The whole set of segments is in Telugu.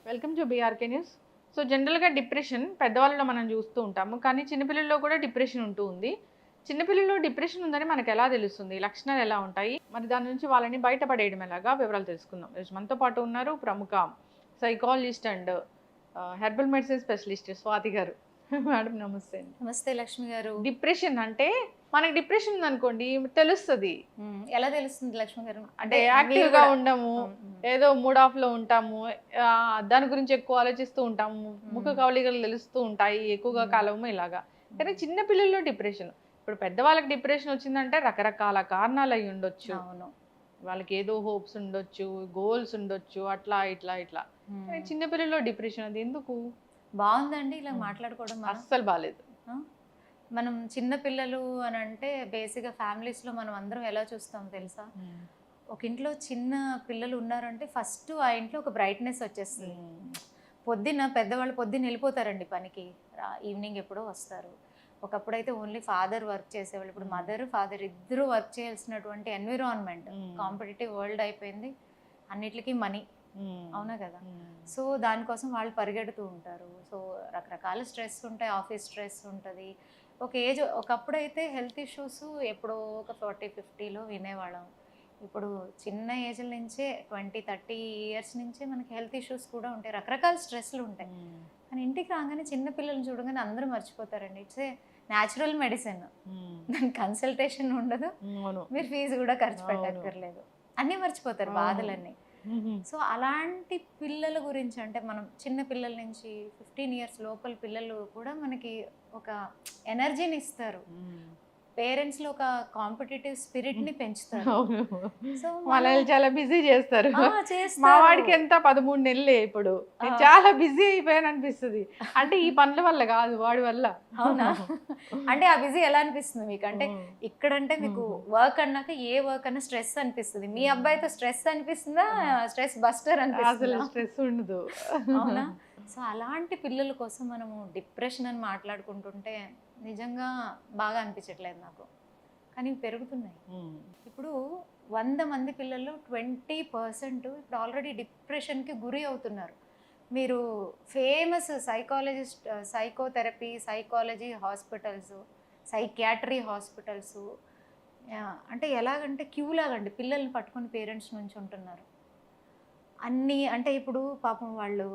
Welcome to BRK news. So జనరల్గా డిప్రెషన్ పెద్దవాళ్ళలో మనం చూస్తూ ఉంటాము, కానీ చిన్నపిల్లల్లో కూడా డిప్రెషన్ ఉంటూ ఉంది. చిన్నపిల్లల్లో డిప్రెషన్ ఉందని మనకు ఎలా తెలుస్తుంది, లక్షణాలు ఎలా ఉంటాయి, మరి దాని నుంచి వాళ్ళని బయటపడేయడం ఎలాగా, వివరాలు తెలుసుకుందాం. ఈరోజు మనతో పాటు ఉన్నారు ప్రముఖ psychologist and herbal medicine specialist Swathi గారు. మేడం నమస్తే అండి. నమస్తే లక్ష్మి గారు. డిప్రెషన్ అంటే మనకి డిప్రెషన్ ఉందనుకోండి తెలుస్తుంది. ఎలా తెలుస్తుంది లక్ష్మి గారు? అంటే యాక్టివ్గా ఉండము, ఏదో మూడ్ ఆఫ్ లో ఉంటాము, దాని గురించి ఎక్కువ ఆలోచిస్తూ ఉంటాము, ముఖ కవళికలు తెలుస్తూ ఉంటాయి ఎక్కువగా కాలము ఇలాగా. కానీ చిన్న పిల్లల్లో డిప్రెషన్, ఇప్పుడు పెద్దవాళ్ళకి డిప్రెషన్ వచ్చిందంటే రకరకాల కారణాలు అయి ఉండొచ్చు. అవును, వాళ్ళకి ఏదో హోప్స్ ఉండొచ్చు, గోల్స్ ఉండొచ్చు, అట్లా ఇట్లా ఇట్లా. కానీ చిన్న పిల్లల్లో డిప్రెషన్ అది ఎందుకు? బాగుందండి ఇలా మాట్లాడుకోవడం. అస్సలు బాగాలేదు. మనం చిన్న పిల్లలు అని అంటే బేసిక్గా ఫ్యామిలీస్లో మనం అందరం ఎలా చూస్తాం తెలుసా? ఒక ఇంట్లో చిన్న పిల్లలు ఉన్నారంటే ఫస్ట్ ఆ ఇంట్లో ఒక బ్రైట్నెస్ వచ్చేస్తుంది. పెద్దవాళ్ళు పొద్దున్న వెళ్ళిపోతారండి పనికి, ఈవినింగ్ ఎప్పుడో వస్తారు. ఒకప్పుడైతే ఓన్లీ ఫాదర్ వర్క్ చేసేవాళ్ళు, ఇప్పుడు మదర్ ఫాదర్ ఇద్దరు వర్క్ చేయాల్సినటువంటి ఎన్విరాన్మెంట్, కాంపిటేటివ్ వరల్డ్ అయిపోయింది, అన్నిటికీ మనీ, అవునా కదా? సో దానికోసం వాళ్ళు పరిగెడుతూ ఉంటారు. సో రకరకాల స్ట్రెస్ ఉంటాయి, ఆఫీస్ స్ట్రెస్ ఉంటుంది. ఒక ఏజ్, ఒకప్పుడైతే హెల్త్ ఇష్యూస్ ఎప్పుడో ఒక 40-50లో వినేవాళ్ళం. ఇప్పుడు చిన్న ఏజ్ నుంచే 20-30 ఇయర్స్ నుంచే మనకి హెల్త్ ఇష్యూస్ కూడా ఉంటాయి, రకరకాల స్ట్రెస్లు ఉంటాయి. కానీ ఇంటికి రాగానే చిన్న పిల్లల్ని చూడగానే అందరూ మర్చిపోతారండి. ఇట్స్ ఏ న్యాచురల్ మెడిసిన్, దానికి కన్సల్టేషన్ ఉండదు, మీరు ఫీజు కూడా ఖర్చు పెట్టక్కర్లేదు, అన్నీ మర్చిపోతారు బాధలన్నీ. సో అలాంటి పిల్లల గురించి అంటే మనం చిన్న పిల్లల నుంచి 15 ఇయర్స్ లోపల పిల్లలు కూడా మనకి ఒక ఎనర్జీని ఇస్తారు. పేరెంట్స్ లో ఒక కాంపిటేటివ్ స్పిరిట్ ని పెంచుతారు. సో వాళ్ళు చాలా బిజీ చేస్తారు. మా వాడికి ఎంత 13 నెలలే ఇప్పుడు, చాలా బిజీ అయిపోయాను అనిపిస్తుంది. అంటే ఈ పనుల వల్ల కాదు, వాడి వల్ల. అవునా? అంటే ఆ బిజీ ఎలా అనిపిస్తుంది మీకు? అంటే ఇక్కడంటే మీకు వర్క్ అన్నాక ఏ వర్క్ అన్నా స్ట్రెస్ అనిపిస్తుంది. మీ అబ్బాయితో స్ట్రెస్ అనిపిస్తుందా, స్ట్రెస్ బస్టర్ అనిపిస్తుందా? స్ట్రెస్ ఉండదు. అవునా? సో అలాంటి పిల్లల కోసం మనము డిప్రెషన్ అని మాట్లాడుకుంటుంటే నిజంగా బాగా అనిపించట్లేదు నాకు, కానీ పెరుగుతున్నాయి. ఇప్పుడు 100 మంది పిల్లల్లో 20% ఇప్పుడు ఆల్రెడీ డిప్రెషన్కి గురి అవుతున్నారు. మీరు famous psychologist, psychotherapy, psychology hospitals, psychiatry hospitals, అంటే ఎలాగంటే క్యూ లాగండి, పిల్లల్ని పట్టుకొని పేరెంట్స్ నుంచి ఉంటున్నారు. అన్నీ అంటే ఇప్పుడు పాపం వాళ్ళు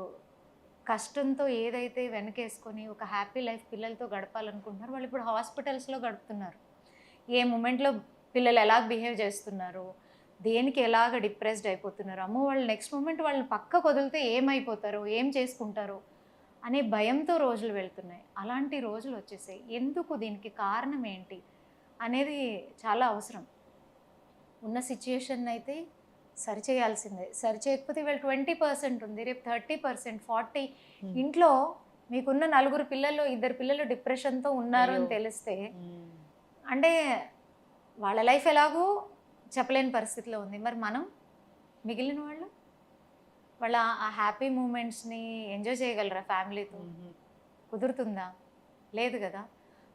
కష్టంతో ఏదైతే వెనకేసుకొని ఒక హ్యాపీ లైఫ్ పిల్లలతో గడపాలనుకుంటున్నారు, వాళ్ళు ఇప్పుడు హాస్పిటల్స్లో గడుపుతున్నారు. ఏ మూమెంట్లో పిల్లలు ఎలా బిహేవ్ చేస్తున్నారు, దేనికి ఎలాగ డిప్రెస్డ్ అయిపోతున్నారు, అమ్మో వాళ్ళు నెక్స్ట్ మూమెంట్ వాళ్ళని పక్కకు వదిలితే ఏమైపోతారో, ఏం చేసుకుంటారో అనే భయంతో రోజులు వెళ్తున్నాయి. అలాంటి రోజులు వచ్చేసాయి. ఎందుకు, దీనికి కారణం ఏంటి అనేది చాలా అవసరం. ఉన్న సిచ్యుయేషన్ అయితే సరిచేయాల్సిందే. సరిచేయకపోతే వీళ్ళు 20% ఉంది, రేపు 30%, 40. ఇంట్లో మీకున్న 4 పిల్లల్లో 2 పిల్లలు డిప్రెషన్తో ఉన్నారు అని తెలిస్తే అంటే వాళ్ళ లైఫ్ ఎలాగో చెప్పలేని పరిస్థితిలో ఉంది. మరి మనం మిగిలిన వాళ్ళ ఆ హ్యాపీ మూమెంట్స్ని ఎంజాయ్ చేయగలరా ఫ్యామిలీతో? కుదురుతుందా? లేదు కదా.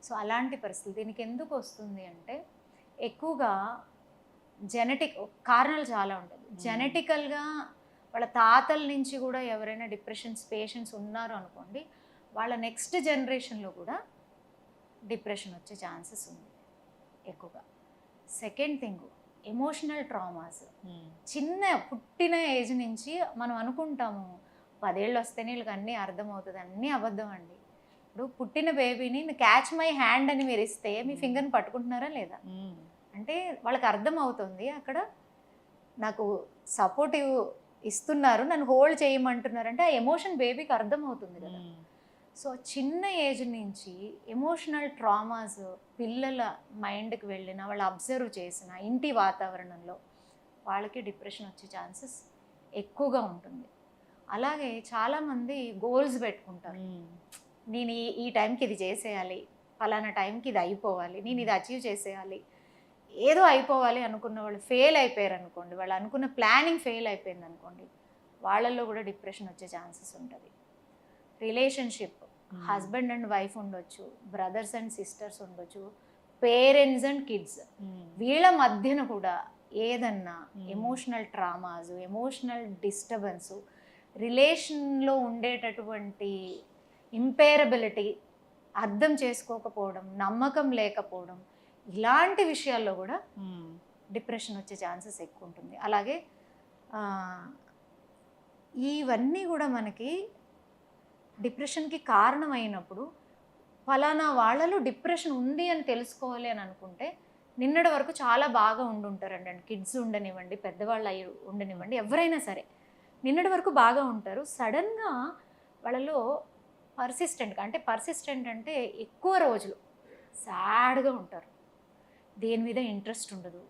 సో అలాంటి పరిస్థితి దీనికి ఎందుకు వస్తుంది అంటే ఎక్కువగా జెనెటిక్ కారణాలు చాలా ఉంటాయి. జెనెటికల్గా వాళ్ళ తాతల నుంచి కూడా ఎవరైనా డిప్రెషన్స్ పేషెంట్స్ ఉన్నారు అనుకోండి, వాళ్ళ నెక్స్ట్ జనరేషన్లో కూడా డిప్రెషన్ వచ్చే ఛాన్సెస్ ఉంది ఎక్కువగా. Second thing, emotional traumas. చిన్న పుట్టిన ఏజ్ నుంచి మనం అనుకుంటాము 10 ఏళ్ళు వస్తేనే వీళ్ళకి అన్నీ అర్థమవుతుంది, అన్నీ అబద్ధం అండి. ఇప్పుడు పుట్టిన బేబీని క్యాచ్ మై హ్యాండ్ అని మీరు ఇస్తే మీ ఫింగర్ని పట్టుకుంటున్నారా లేదా? అంటే వాళ్ళకి అర్థం అవుతుంది అక్కడ నాకు సపోర్టివ్ ఇస్తున్నారు, నన్ను హోల్డ్ చేయమంటున్నారు, అంటే ఆ ఎమోషన్ బేబీకి అర్థం అవుతుంది కదా. సో చిన్న ఏజ్ నుంచి ఎమోషనల్ ట్రామాస్ పిల్లల మైండ్కి వెళ్ళిన, వాళ్ళు అబ్జర్వ్ చేసిన ఇంటి వాతావరణంలో వాళ్ళకి డిప్రెషన్ వచ్చే ఛాన్సెస్ ఎక్కువగా ఉంటుంది. అలాగే చాలామంది గోల్స్ పెట్టుకుంటారు, నేను ఈ టైంకి ఇది చేసేయాలి, ఫలానా టైంకి ఇది అయిపోవాలి, నేను ఇది అచీవ్ చేసేయాలి, ఏదో అయిపోవాలి అనుకున్న వాళ్ళు ఫెయిల్ అయిపోయారు అనుకోండి, వాళ్ళు అనుకున్న ప్లానింగ్ ఫెయిల్ అయిపోయింది అనుకోండి, వాళ్ళల్లో కూడా డిప్రెషన్ వచ్చే ఛాన్సెస్ ఉంటుంది. రిలేషన్షిప్, హస్బెండ్ అండ్ వైఫ్ ఉండొచ్చు, బ్రదర్స్ అండ్ సిస్టర్స్ ఉండొచ్చు, పేరెంట్స్ అండ్ కిడ్స్, వీళ్ళ మధ్యన కూడా ఏదన్నా ఎమోషనల్ ట్రామాస్, ఎమోషనల్ డిస్టర్బెన్స్, రిలేషన్లో ఉండేటటువంటి ఇంపేరబిలిటీ, అర్థం చేసుకోకపోవడం, నమ్మకం లేకపోవడం, ఇలాంటి విషయాల్లో కూడా డిప్రెషన్ వచ్చే ఛాన్సెస్ ఎక్కువ ఉంటుంది. అలాగే ఇవన్నీ కూడా మనకి డిప్రెషన్కి కారణమైనప్పుడు ఫలానా వాళ్ళలో డిప్రెషన్ ఉంది అని తెలుసుకోవాలి అని అనుకుంటే నిన్నటి వరకు చాలా బాగా ఉండుంటారండి. కిడ్స్ ఉండనివ్వండి, పెద్దవాళ్ళు అయ్యి ఉండనివ్వండి, ఎవరైనా సరే నిన్నటి వరకు బాగా ఉంటారు. సడన్గా వాళ్ళలో పర్సిస్టెంట్ అంటే ఎక్కువ రోజులు సాడ్గా ఉంటారు. దేని మీద ఇంట్రెస్ట్ ఉండదు,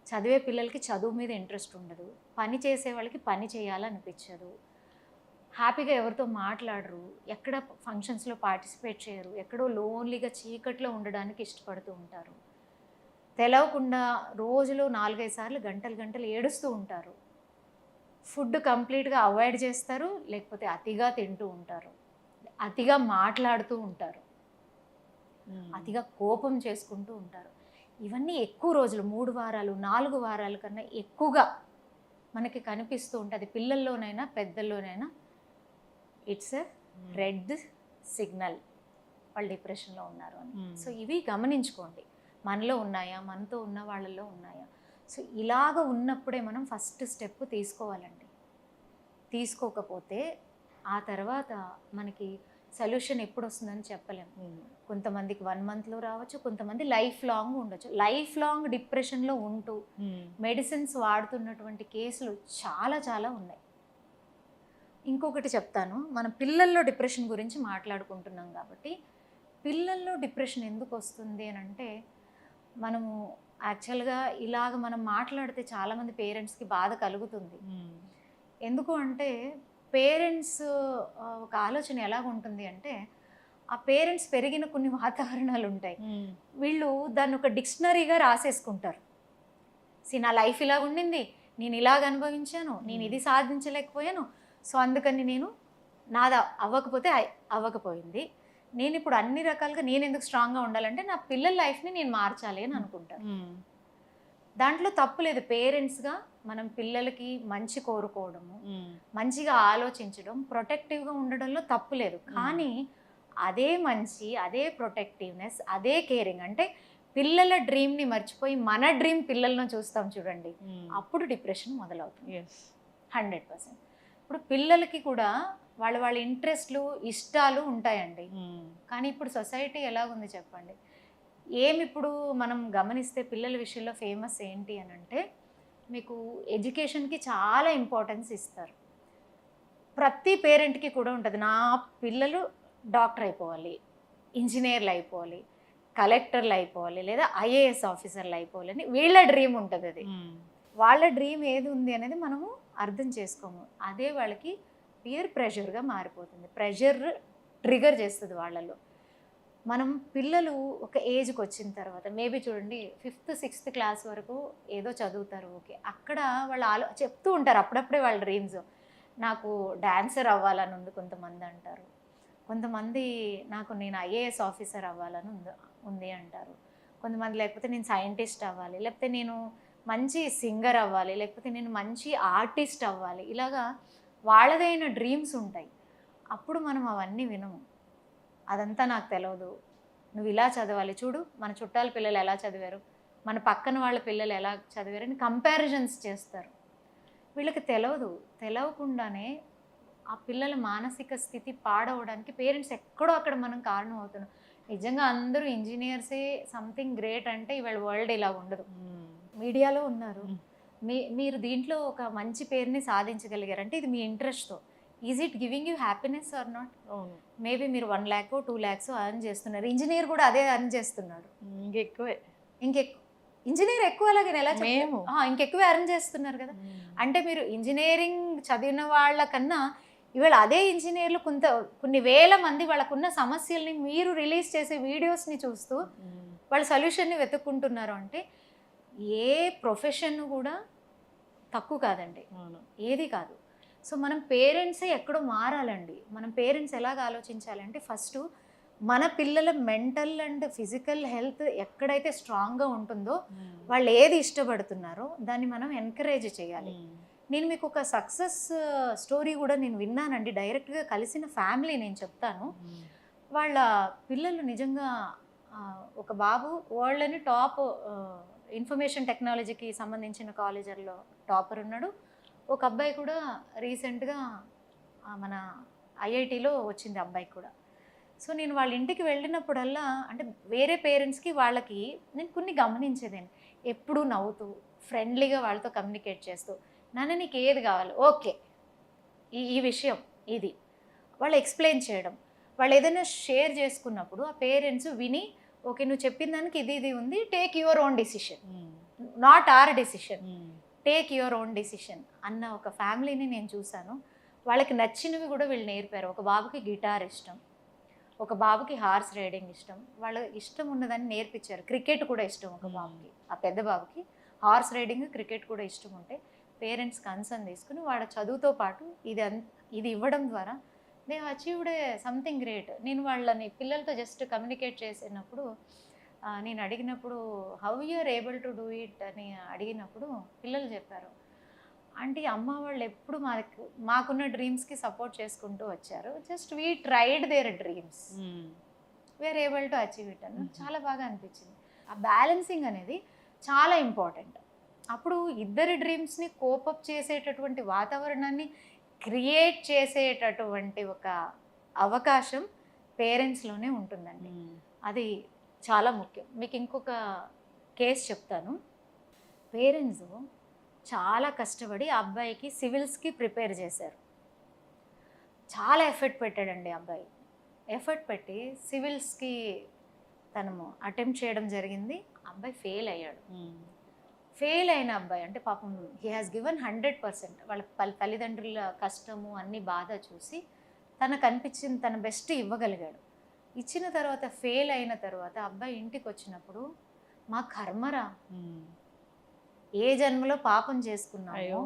చదివే పిల్లలకి చదువు మీద ఇంట్రెస్ట్ ఉండదు, పని చేసే వాళ్ళకి పని చేయాలనిపించదు, హ్యాపీగా ఎవరితో మాట్లాడరు, ఎక్కడ ఫంక్షన్స్లో పార్టిసిపేట్ చేయరు, ఎక్కడో లోన్లీగా చీకట్లో ఉండడానికి ఇష్టపడుతూ ఉంటారు, తెలవకుండా రోజులో 4-5 సార్లు గంటలు ఏడుస్తూ ఉంటారు, ఫుడ్ కంప్లీట్గా అవాయిడ్ చేస్తారు, లేకపోతే అతిగా తింటూ ఉంటారు, అతిగా మాట్లాడుతూ ఉంటారు, అతిగా కోపం చేసుకుంటూ ఉంటారు. ఇవన్నీ ఎక్కువ రోజులు 3 వారాలు 4 వారాల కన్నా ఎక్కువగా మనకి కనిపిస్తూ ఉంటుంది. పిల్లల్లోనైనా పెద్దల్లోనైనా ఇట్స్ ఎ రెడ్ సిగ్నల్ వాళ్ళు డిప్రెషన్లో ఉన్నారు అని. సో ఇవి గమనించుకోండి, మనలో ఉన్నాయా, మనతో ఉన్న వాళ్ళల్లో ఉన్నాయా. సో ఇలాగ ఉన్నప్పుడే మనం ఫస్ట్ స్టెప్ తీసుకోవాలండి. తీసుకోకపోతే ఆ తర్వాత మనకి సొల్యూషన్ ఎప్పుడు వస్తుందని చెప్పలేము. కొంతమందికి 1 మంత్లో రావచ్చు, కొంతమంది లైఫ్ లాంగ్ ఉండొచ్చు. లైఫ్ లాంగ్ డిప్రెషన్లో ఉంటూ మెడిసిన్స్ వాడుతున్నటువంటి కేసులు చాలా ఉన్నాయి. ఇంకొకటి చెప్తాను, మనం పిల్లల్లో డిప్రెషన్ గురించి మాట్లాడుకుంటున్నాం కాబట్టి పిల్లల్లో డిప్రెషన్ ఎందుకు వస్తుంది అని అంటే, మనము యాక్చువల్గా ఇలాగ మనం మాట్లాడితే చాలామంది పేరెంట్స్కి బాధ కలుగుతుంది. ఎందుకు అంటే పేరెంట్స్ ఒక ఆలోచన ఎలాగ ఉంటుంది అంటే, ఆ పేరెంట్స్ పెరిగిన కొన్ని వాతావరణాలు ఉంటాయి, వీళ్ళు దాన్ని ఒక డిక్షనరీగా రాసేసుకుంటారు. నా లైఫ్ ఇలాగ ఉండింది, నేను ఇలాగ అనుభవించాను, నేను ఇది సాధించలేకపోయాను, సో అందుకని నేను నాది అవ్వకపోయింది, నేను ఇప్పుడు అన్ని రకాలుగా నేను ఎందుకు స్ట్రాంగ్గా ఉండాలంటే నా పిల్లల లైఫ్ని నేను మార్చాలి అని అనుకుంటాను. దాంట్లో తప్పు లేదు. పేరెంట్స్గా మనం పిల్లలకి మంచి కోరుకోవడము, మంచిగా ఆలోచించడం, ప్రొటెక్టివ్గా ఉండడంలో తప్పు లేదు. కానీ అదే మంచి, అదే ప్రొటెక్టివ్నెస్, అదే కేరింగ్ అంటే పిల్లల డ్రీమ్ని మర్చిపోయి మన డ్రీమ్ పిల్లలను చూస్తాం చూడండి, అప్పుడు డిప్రెషన్ మొదలవుతుంది. 100%. ఇప్పుడు పిల్లలకి కూడా వాళ్ళ ఇంట్రెస్ట్లు, ఇష్టాలు ఉంటాయండి. కానీ ఇప్పుడు సొసైటీ ఎలాగుంది చెప్పండి. ఇప్పుడు మనం గమనిస్తే పిల్లల విషయంలో ఫేమస్ ఏంటి అని అంటే, మీకు ఎడ్యుకేషన్కి చాలా ఇంపార్టెన్స్ ఇస్తారు. ప్రతి పేరెంట్కి కూడా ఉంటుంది, నా పిల్లలు డాక్టర్ అయిపోవాలి, ఇంజనీర్లు అయిపోవాలి, కలెక్టర్లు అయిపోవాలి, లేదా ఐఏఎస్ ఆఫీసర్లు అయిపోవాలి అని వీళ్ళ డ్రీమ్ ఉంటుంది. అది వాళ్ళ డ్రీమ్ ఏది ఉంది అనేది మనము అర్థం చేసుకోము. అదే వాళ్ళకి పియర్ ప్రెషర్గా మారిపోతుంది. ప్రెషర్ ట్రిగర్ చేస్తుంది వాళ్ళలో. మనం పిల్లలు ఒక ఏజ్కి వచ్చిన తర్వాత మేబీ చూడండి 5th 6th క్లాస్ వరకు ఏదో చదువుతారు, ఓకే, అక్కడ వాళ్ళు చెప్తూ ఉంటారు అప్పుడప్పుడే వాళ్ళ డ్రీమ్స్. నాకు డాన్సర్ అవ్వాలని ఉంది కొంతమంది అంటారు, కొంతమంది నేను ఐఏఎస్ ఆఫీసర్ అవ్వాలని ఉంది అంటారు, కొంతమంది లేకపోతే నేను సైంటిస్ట్ అవ్వాలి, లేకపోతే నేను మంచి సింగర్ అవ్వాలి, లేకపోతే నేను మంచి ఆర్టిస్ట్ అవ్వాలి, ఇలాగా వాళ్ళదైన డ్రీమ్స్ ఉంటాయి. అప్పుడు మనం అవన్నీ వినము, అదంతా నాకు తెలియదు, నువ్వు ఇలా చదవాలి, చూడు మన చుట్టాల పిల్లలు ఎలా చదివారు, మన పక్కన వాళ్ళ పిల్లలు ఎలా చదివారు అని కంపారిజన్స్ చేస్తారు. వీళ్ళకి తెలవకుండానే ఆ పిల్లల మానసిక స్థితి పాడవడానికి పేరెంట్స్ ఎక్కడో అక్కడ మనం కారణం అవుతున్నాం. నిజంగా అందరూ ఇంజనీర్సే సంథింగ్ గ్రేట్ అంటే ఇవాళ వరల్డ్ ఇలా ఉండదు. మీడియాలో ఉన్నారు, మీరు దీంట్లో ఒక మంచి పేరుని సాధించగలిగారంటే ఇది మీ ఇంట్రెస్ట్తో. Is it giving you happiness are not? Maybe మీరు 1 lakh 2 lakhs అర్న్ చేస్తున్నారు, ఇంజనీర్ కూడా అదే అర్న్ చేస్తున్నాడు, ఇంకెక్కువ ఇంజనీర్ ఎక్కువ, అలాగే ఎలా ఇంకెక్కువ అర్న్ చేస్తున్నారు కదా. అంటే మీరు ఇంజనీరింగ్ చదివిన వాళ్ళకన్నా ఇవాళ అదే ఇంజనీర్లు కొన్ని వేల మంది వాళ్ళకున్న సమస్యల్ని మీరు రిలీజ్ చేసే వీడియోస్ని చూస్తూ వాళ్ళ సొల్యూషన్ని వెతుక్కుంటున్నారు. అంటే ఏ ప్రొఫెషన్ కూడా తక్కువ కాదండి, ఏది కాదు. సో మనం పేరెంట్సే ఎక్కడో మారాలండి. మనం పేరెంట్స్ ఎలాగ ఆలోచించాలంటే, ఫస్ట్ మన పిల్లల మెంటల్ అండ్ ఫిజికల్ హెల్త్ ఎక్కడైతే స్ట్రాంగ్గా ఉంటుందో వాళ్ళు ఏది ఇష్టపడుతున్నారో దాన్ని మనం ఎంకరేజ్ చేయాలి. నేను మీకు ఒక సక్సెస్ స్టోరీ కూడా నేను విన్నానండి, డైరెక్ట్గా కలిసిన ఫ్యామిలీ నేను చెప్తాను. వాళ్ళ పిల్లలు నిజంగా ఒక బాబు వరల్డ్ని టాప్ ఇన్ఫర్మేషన్ టెక్నాలజీకి సంబంధించిన కాలేజీల్లో టాపర్ ఉన్నాడు. ఒక అబ్బాయి కూడా రీసెంట్గా మన ఐఐటిలో వచ్చింది అబ్బాయికి కూడా. సో నేను వాళ్ళ ఇంటికి వెళ్ళినప్పుడల్లా అంటే వేరే పేరెంట్స్కి వాళ్ళకి నేను కొన్ని గమనించేదాన్ని, ఎప్పుడూ నవ్వుతూ ఫ్రెండ్లీగా వాళ్ళతో కమ్యూనికేట్ చేస్తూ, నాన్న నీకు ఏది కావాలి, ఓకే ఈ విషయం ఇది వాళ్ళు ఎక్స్ప్లెయిన్ చేయడం. వాళ్ళు ఏదైనా షేర్ చేసుకున్నప్పుడు ఆ పేరెంట్స్ విని, ఓకే నువ్వు చెప్పిన దానికి ఇది ఇది ఉంది, take your own decision, not our decision, take your own decision అన్న ఒక ఫ్యామిలీని నేను చూశాను. వాళ్ళకి నచ్చినవి కూడా వీళ్ళు నేర్పారు. ఒక బాబుకి గిటార్ ఇష్టం, ఒక బాబుకి హార్స్ రైడింగ్ ఇష్టం, వాళ్ళు ఇష్టం ఉన్నదాన్ని నేర్పించారు. క్రికెట్ కూడా ఇష్టం ఒక బాబుకి, ఆ పెద్ద బాబుకి హార్స్ రైడింగ్ క్రికెట్ కూడా ఇష్టం ఉంటే పేరెంట్స్ కన్సర్న్ తీసుకుని వాళ్ళ చదువుతో పాటు ఇది ఇవ్వడం ద్వారా దే అచీవ్డ్ సంథింగ్ గ్రేట్. నేను వాళ్ళని పిల్లలతో జస్ట్ కమ్యూనికేట్ చేసినప్పుడు నేను అడిగినప్పుడు how you are able to do it అని అడిగినప్పుడు పిల్లలు చెప్పారు, ఆంటీ అమ్మ వాళ్ళు ఎప్పుడు మాకున్న డ్రీమ్స్కి సపోర్ట్ చేసుకుంటూ వచ్చారు, just we tried their dreams, we are able to achieve it అని. చాలా బాగా అనిపించింది. ఆ బ్యాలెన్సింగ్ అనేది చాలా ఇంపార్టెంట్. అప్పుడు ఇద్దరి డ్రీమ్స్ని కోపప్ చేసేటటువంటి వాతావరణాన్ని క్రియేట్ చేసేటటువంటి ఒక అవకాశం పేరెంట్స్లోనే ఉంటుందండి. అది చాలా ముఖ్యం. మీకు ఇంకొక కేసు చెప్తాను. పేరెంట్స్ చాలా కష్టపడి ఆ అబ్బాయికి సివిల్స్కి ప్రిపేర్ చేశారు. చాలా ఎఫర్ట్ పెట్టాడండి అబ్బాయి. ఎఫర్ట్ పెట్టి సివిల్స్కి తను అటెంప్ట్ చేయడం జరిగింది. అబ్బాయి ఫెయిల్ అయ్యాడు. ఫెయిల్ అయిన అబ్బాయి అంటే పాపం హీ హాజ్ గివెన్ 100%. వాళ్ళ తల్లిదండ్రుల కష్టము అన్ని బాధ చూసి తనకు అనిపించింది తన బెస్ట్ ఇవ్వగలిగాడు. ఇచ్చిన తర్వాత ఫెయిల్ అయిన తర్వాత అబ్బాయి ఇంటికి వచ్చినప్పుడు, మా కర్మరా, ఏ జన్మలో పాపం చేసుకున్నామో,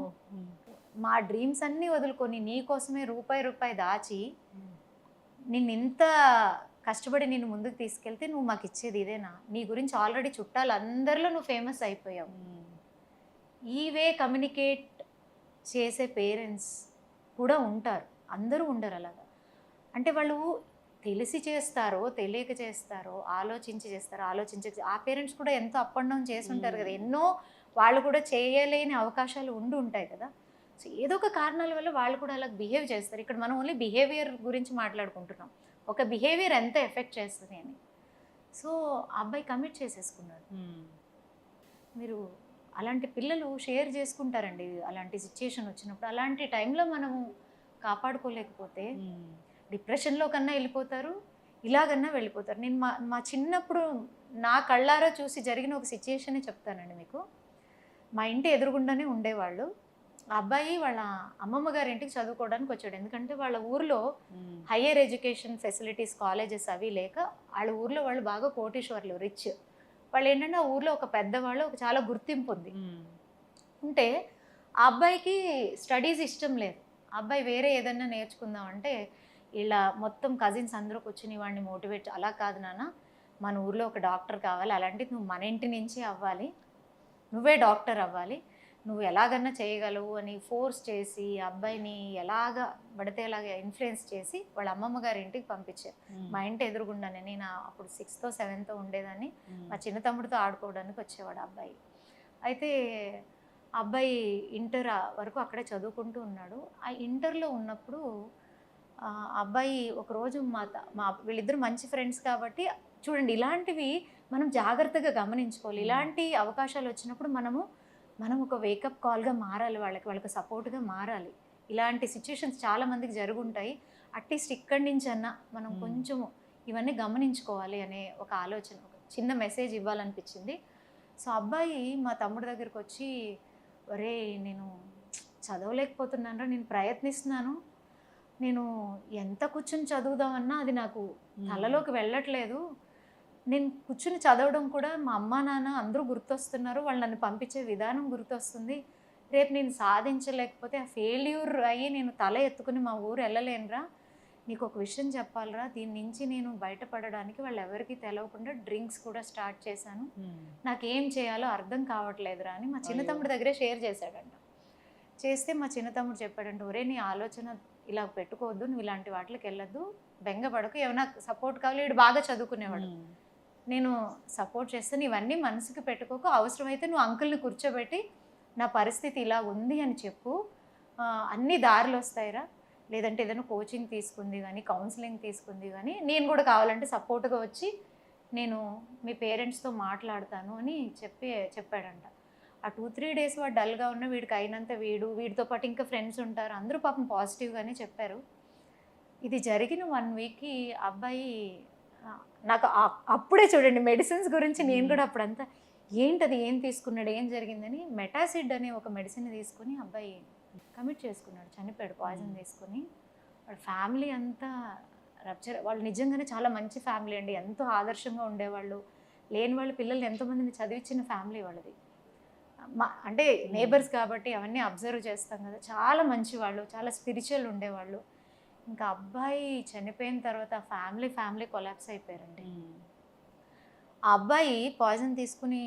మా డ్రీమ్స్ అన్నీ వదులుకొని నీ కోసమే రూపాయి దాచి నిన్ను ఇంత కష్టపడి నిన్ను ముందుకు తీసుకెళ్తే నువ్వు మాకు ఇచ్చేది ఇదేనా? నీ గురించి ఆల్రెడీ చుట్టాలు అందరిలో నువ్వు ఫేమస్ అయిపోయావు. ఈ వే కమ్యూనికేట్ చేసే పేరెంట్స్ కూడా ఉంటారు, అందరూ ఉండరు అలాగా. అంటే వాళ్ళు తెలిసి చేస్తారో తెలియక చేస్తారో, ఆలోచించి చేస్తారో ఆ పేరెంట్స్ కూడా ఎంతో అప్ అండ్ డౌన్ చేసి ఉంటారు కదా, ఎన్నో వాళ్ళు కూడా చేయలేని అవకాశాలు ఉంటాయి కదా. సో ఏదో ఒక కారణాల వల్ల వాళ్ళు కూడా అలా బిహేవ్ చేస్తారు. ఇక్కడ మనం ఓన్లీ బిహేవియర్ గురించి మాట్లాడుకుంటున్నాం, ఒక బిహేవియర్ ఎంత ఎఫెక్ట్ చేస్తుంది అని. సో అబ్బాయి కమిట్ చేసేసుకున్నాడు. మీరు అలాంటి పిల్లలు షేర్ చేసుకుంటారండి అలాంటి సిచ్యుయేషన్ వచ్చినప్పుడు. అలాంటి టైంలో మనము కాపాడుకోలేకపోతే డిప్రెషన్లో కన్నా వెళ్ళిపోతారు, ఇలాగన్నా వెళ్ళిపోతారు. నేను మా చిన్నప్పుడు నా కళ్ళారా చూసి జరిగిన ఒక సిచ్యుయేషనే చెప్తానండి మీకు. మా ఇంటి ఎదురుగుండానే ఉండేవాళ్ళు. ఆ అబ్బాయి వాళ్ళ అమ్మమ్మ గారి ఇంటికి చదువుకోవడానికి వచ్చాడు. ఎందుకంటే వాళ్ళ ఊర్లో హయ్యర్ ఎడ్యుకేషన్ ఫెసిలిటీస్ కాలేజెస్ అవి లేక వాళ్ళ ఊర్లో వాళ్ళు బాగా కోటీశ్వర్లు, రిచ్ వాళ్ళు. ఏంటంటే ఆ ఊర్లో ఒక పెద్దవాళ్ళు ఒక చాలా గుర్తింపు ఉంది. ఉంటే ఆ అబ్బాయికి స్టడీస్ ఇష్టం లేదు. ఆ అబ్బాయి వేరే ఏదన్నా నేర్చుకుందాం అంటే ఇలా మొత్తం కజిన్స్ అందరూ కూర్చుని వాడిని మోటివేట్, అలా కాదు నాన్న, మన ఊర్లో ఒక డాక్టర్ కావాలి, అలాంటిది నువ్వు మన ఇంటి నుంచి అవ్వాలి, నువ్వే డాక్టర్ అవ్వాలి, నువ్వు ఎలాగన్నా చేయగలవు అని ఫోర్స్ చేసి అబ్బాయిని ఎలాగా పడితే అలాగా ఇన్ఫ్లుయెన్స్ చేసి వాళ్ళ అమ్మమ్మ గారి ఇంటికి పంపించారు. మా ఇంటి ఎదురుగుండానే, నేను అప్పుడు 6th or 7th ఉండేదాన్ని, మా చిన్న తమ్ముడితో ఆడుకోవడానికి వచ్చేవాడు అబ్బాయి. అయితే అబ్బాయి ఇంటర్ వరకు అక్కడే చదువుకుంటూ ఉన్నాడు. ఆ ఇంటర్లో ఉన్నప్పుడు అబ్బాయి ఒకరోజు మా వీళ్ళిద్దరు మంచి ఫ్రెండ్స్ కాబట్టి, చూడండి ఇలాంటివి మనం జాగ్రత్తగా గమనించుకోవాలి. ఇలాంటి అవకాశాలు వచ్చినప్పుడు మనం ఒక వేకప్ కాల్గా మారాలి, వాళ్ళకి సపోర్ట్గా మారాలి. ఇలాంటి సిచ్యుయేషన్స్ చాలామందికి జరుగుంటాయి. అట్లీస్ట్ ఇక్కడి నుంచి అన్నా మనం కొంచెము ఇవన్నీ గమనించుకోవాలి అనే ఒక ఆలోచన, ఒక చిన్న మెసేజ్ ఇవ్వాలనిపించింది. సో అబ్బాయి మా తమ్ముడి దగ్గరికి వచ్చి, ఒరే నేను చదవలేకపోతున్నాను, నేను ప్రయత్నిస్తున్నాను, నేను ఎంత కూర్చుని చదువుదామన్నా అది నాకు తలలోకి వెళ్ళట్లేదు, నేను కూర్చుని చదవడం కూడా మా అమ్మా నాన్న అందరూ గుర్తొస్తున్నారు, వాళ్ళు నన్ను పంపించే విధానం గుర్తొస్తుంది, రేపు నేను సాధించలేకపోతే ఆ ఫెయిల్యూర్ అయ్యి నేను తల ఎత్తుకుని మా ఊరు వెళ్ళలేనురా, నీకు ఒక విషయం చెప్పాలరా, దీని నుంచి నేను బయటపడడానికి వాళ్ళు ఎవరికి తెలవకుండా డ్రింక్స్ కూడా స్టార్ట్ చేశాను, నాకేం చేయాలో అర్థం కావట్లేదురా అని మా చిన్న తమ్ముడి దగ్గరే షేర్ చేశాడంట. చేస్తే మా చిన్న తమ్ముడు చెప్పాడంటే, ఒరే నీ ఆలోచన ఇలా పెట్టుకోవద్దు, నువ్వు ఇలాంటి వాటికి వెళ్ళొద్దు, బెంగపడకు, ఏమైనా సపోర్ట్ కావాలి. వీడు బాగా చదువుకునేవాడు. నేను సపోర్ట్ చేస్తాను, ఇవన్నీ మనసుకి పెట్టుకోకు, అవసరమైతే నువ్వు అంకుల్ని కూర్చోబెట్టి నా పరిస్థితి ఇలా ఉంది అని చెప్పు, అన్ని దారులు వస్తాయిరా, లేదంటే ఏదైనా కోచింగ్ తీసుకుంది కానీ కౌన్సిలింగ్ తీసుకుంది కానీ నేను కూడా కావాలంటే సపోర్ట్గా వచ్చి నేను మీ పేరెంట్స్తో మాట్లాడతాను అని చెప్పాడంట. ఆ 2-3 డేస్ వాడు డల్గా ఉన్న, వీడికి అయినంత వీడితో పాటు ఇంకా ఫ్రెండ్స్ ఉంటారు, అందరూ పాపం పాజిటివ్గానే చెప్పారు. ఇది జరిగిన 1 వీక్కి అబ్బాయి నాకు అప్పుడే చూడండి మెడిసిన్స్ గురించి నేను కూడా అప్పుడంతా ఏంటది, ఏం తీసుకున్నాడు, ఏం జరిగిందని మెటాసిడ్ అనే ఒక మెడిసిన్ తీసుకుని అబ్బాయి కమిట్ చేసుకున్నాడు, చనిపోయాడు పాయిజన్ తీసుకుని. వాళ్ళ ఫ్యామిలీ అంతా రప్చర్. వాళ్ళు నిజంగానే చాలా మంచి ఫ్యామిలీ అండి, ఎంతో ఆదర్శంగా ఉండేవాళ్ళు, లేని వాళ్ళ పిల్లల్ని ఎంతోమందిని చదివించిన ఫ్యామిలీ వాళ్ళది. అంటే నేబర్స్ కాబట్టి అవన్నీ అబ్జర్వ్ చేస్తాం కదా, చాలా మంచి వాళ్ళు, చాలా స్పిరిచువల్ ఉండేవాళ్ళు. ఇంకా అబ్బాయి చనిపోయిన తర్వాత ఫ్యామిలీ కొలాప్స్ అయిపోయారండి. ఆ అబ్బాయి పాయిజన్ తీసుకుని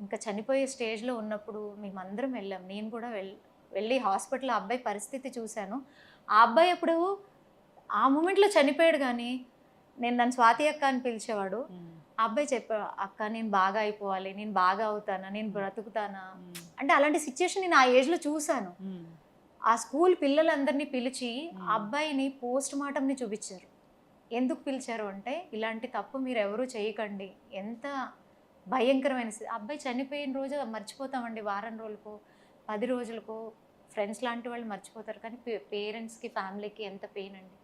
ఇంకా చనిపోయే స్టేజ్లో ఉన్నప్పుడు మేమందరం వెళ్ళాం, నేను కూడా వెళ్ళి హాస్పిటల్లో అబ్బాయి పరిస్థితి చూశాను. ఆ అబ్బాయి అప్పుడు ఆ మూమెంట్లో చనిపోయాడు, కానీ నన్ను స్వాతి అక్క అని పిలిచేవాడు. ఆ అబ్బాయి చెప్పాడు, అక్క నేను బాగా అయిపోవాలి, నేను బాగా అవుతానా, నేను బ్రతుకుతానా అంటే అలాంటి సిచ్యుయేషన్ నేను ఆ ఏజ్లో చూశాను. ఆ స్కూల్ పిల్లలందరినీ పిలిచి ఆ అబ్బాయిని పోస్ట్ మార్టంని చూపించారు. ఎందుకు పిలిచారు అంటే, ఇలాంటి తప్పు మీరు ఎవరూ చేయకండి, ఎంత భయంకరమైన అబ్బాయి చనిపోయిన రోజు మర్చిపోతామండి, వారం రోజులకో 10 రోజులకో ఫ్రెండ్స్ లాంటి వాళ్ళు మర్చిపోతారు, కానీ పేరెంట్స్కి ఫ్యామిలీకి ఎంత పెయిన్ అండి.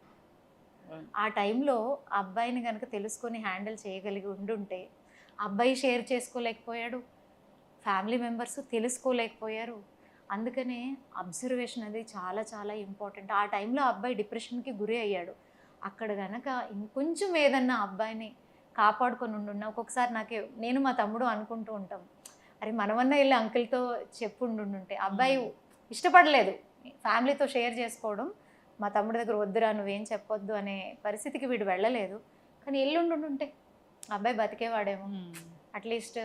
ఆ టైంలో అబ్బాయిని కనుక తెలుసుకొని హ్యాండిల్ చేయగలిగి ఉండుంటే, అబ్బాయి షేర్ చేసుకోలేకపోయాడు, ఫ్యామిలీ మెంబర్స్ తెలుసుకోలేకపోయారు. అందుకనే అబ్జర్వేషన్ అది చాలా చాలా ఇంపార్టెంట్. ఆ టైంలో అబ్బాయి డిప్రెషన్కి గురి అయ్యాడు. అక్కడ కనుక ఇంకొంచెం ఏదన్నా అబ్బాయిని కాపాడుకొని ఉండున్నా, ఒక్కొక్కసారి నేను మా తమ్ముడు అనుకుంటూ ఉంటాం, అరే మనమన్నా వెళ్ళి అంకుల్తో చెప్పుండుంటే. అబ్బాయి ఇష్టపడలేదు ఫ్యామిలీతో షేర్ చేసుకోవడం, మా తమ్ముడి దగ్గర వద్దురా నువ్వేం చెప్పొద్దు అనే పరిస్థితికి వీడు వెళ్ళలేదు. కానీ ఎల్లుండుంటే అబ్బాయి బతికేవాడేమో. అట్లీస్ట్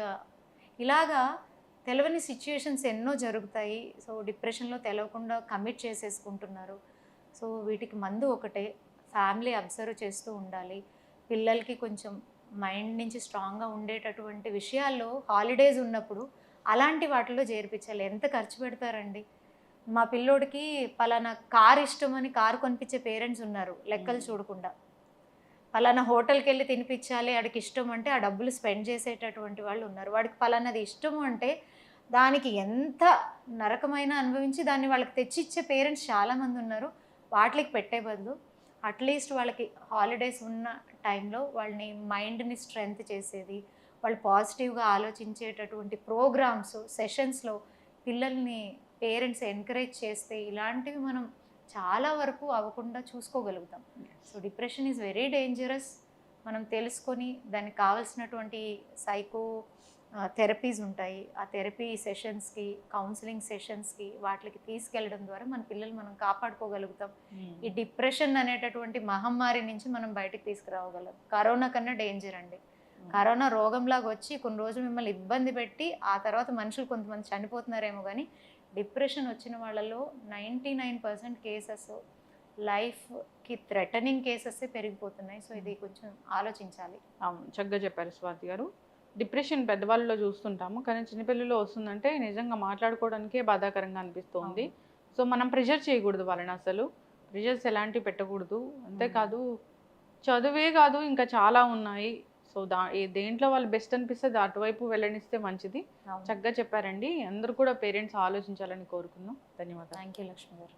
ఇలాగా తెలవని సిచ్యుయేషన్స్ ఎన్నో జరుగుతాయి. సో డిప్రెషన్లో తెలవకుండా కమిట్ చేసేసుకుంటున్నారు. సో వీటికి మందు ఒకటే, ఫ్యామిలీ అబ్జర్వ్ చేస్తూ ఉండాలి. పిల్లలకి కొంచెం మైండ్ నుంచి స్ట్రాంగ్గా ఉండేటటువంటి విషయాల్లో హాలిడేస్ ఉన్నప్పుడు అలాంటి వాటిలో చేర్పించాలి. ఎంత ఖర్చు పెడతారండి. మా పిల్లోడికి పలానా కార్ ఇష్టమని కారు కొనిపించే పేరెంట్స్ ఉన్నారు, లెక్కలు చూడకుండా. పలానా హోటల్కి వెళ్ళి తినిపించాలి, వాడికి ఇష్టం అంటే ఆ డబ్బులు స్పెండ్ చేసేటటువంటి వాళ్ళు ఉన్నారు. వాడికి పలానాది ఇష్టము అంటే దానికి ఎంత నరకమైన అనుభవించి దాన్ని వాళ్ళకి తెచ్చిచ్చే పేరెంట్స్ చాలామంది ఉన్నారు. వాటికి పెట్టే బదులు అట్లీస్ట్ వాళ్ళకి హాలిడేస్ ఉన్న టైంలో వాళ్ళని మైండ్ని స్ట్రెంగ్త్ చేసేది, వాళ్ళు పాజిటివ్గా ఆలోచించేటటువంటి ప్రోగ్రామ్స్ సెషన్స్లో పిల్లల్ని పేరెంట్స్ ఎంకరేజ్ చేస్తే ఇలాంటివి మనం చాలా వరకు అవ్వకుండా చూసుకోగలుగుతాం. So depression is very dangerous. మనం తెలుసుకొని దానికి కావాల్సినటువంటి సైకో థెరపీస్ ఉంటాయి, ఆ థెరపీ సెషన్స్కి కౌన్సిలింగ్ సెషన్స్కి వాటికి తీసుకెళ్ళడం ద్వారా మన పిల్లలు మనం కాపాడుకోగలుగుతాం. ఈ డిప్రెషన్ అనేటటువంటి మహమ్మారి నుంచి మనం బయటకు తీసుకురావగలం. కరోనా కన్నా డేంజర్ అండి. కరోనా రోగంలాగా వచ్చి కొన్ని రోజులు మిమ్మల్ని ఇబ్బంది పెట్టి ఆ తర్వాత మనుషులు కొంతమంది చనిపోతున్నారేమో, కానీ డిప్రెషన్ వచ్చిన వాళ్ళలో 99% కేసెస్ లైఫ్కి థ్రెటనింగ్ కేసెస్ పెరిగిపోతున్నాయి. సో ఇది కొంచెం ఆలోచించాలి. అవును, చక్కగా చెప్పారు స్వాతి గారు. డిప్రెషన్ పెద్దవాళ్ళలో చూస్తుంటాము, కానీ చిన్నపిల్లల్లో వస్తుందంటే నిజంగా మాట్లాడుకోవడానికే బాధాకరంగా అనిపిస్తుంది. సో మనం ప్రెషర్ చేయకూడదు వాళ్ళని, అసలు ప్రెషర్స్ ఎలాంటివి పెట్టకూడదు. అంతేకాదు చదువే కాదు ఇంకా చాలా ఉన్నాయి. సో దేంట్లో వాళ్ళు బెస్ట్ అనిపిస్తే అటువైపు వెళ్ళనిస్తే మంచిది. చక్కగా చెప్పారండి. అందరూ కూడా పేరెంట్స్ ఆలోచించాలని కోరుకుందాం. ధన్యవాదాలు. థ్యాంక్ యూ లక్ష్మి గారు.